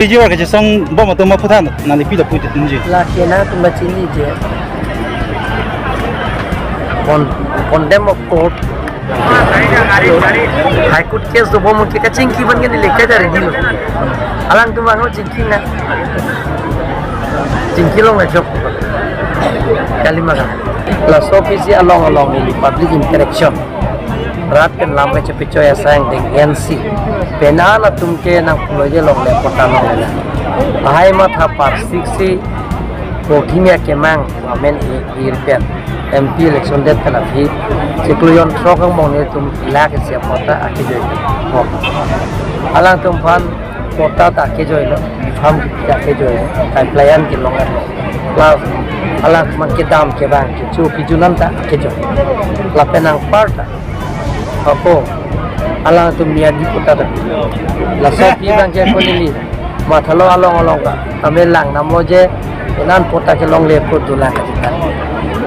PGR cái xong bao mà tôi mà phút hàng là đi pui được gì là khi nào tôi mà chín gì còn đem một cột High Court case do bom ke kacing ki ban gani lekkai da redilo alang tu bango cingki na cingki long na job kalima ka la sofisi along ni public interaction rat kan lambe che picho ya sang ding NC penana tumke na proje long le kota long le hai ma tha par 60 ko kimia ke mang men irpen MP election date kana phi sikluyon trokang mong ne tum ilak sia pota akijoi ho alang tum fan pota ta akijoi lo bifam ta akijoi tai playan ki longa la alang man ke dam ke bang ke chu ki junam ta akijoi la penang parta apo alang tum nia di pota ta la so pi bang ke konili ma thalo along ka amelang namlo je nan pota ke long le ko dula ka dikan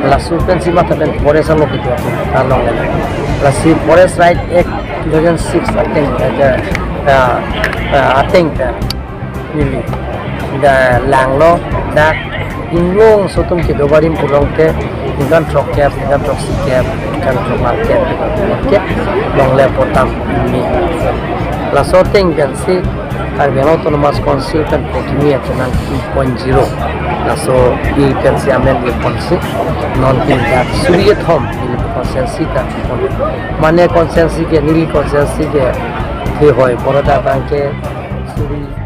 la suspensi mata ben forest lo gitu along la si forest right act 2006 I think really the lang lo that inglong sotum ke dobarim pulong ke ingan trok cap ingan trok si cap kan trok market ke long le potam ni la sorting ben si Carmen Autonomous Council kan Pekini Action 2.0 la so di pensi amen di konsi non tindak surya thom di konsensi ka mane konsensi ke nili konsensi ke thi hoy boroda bank ke suri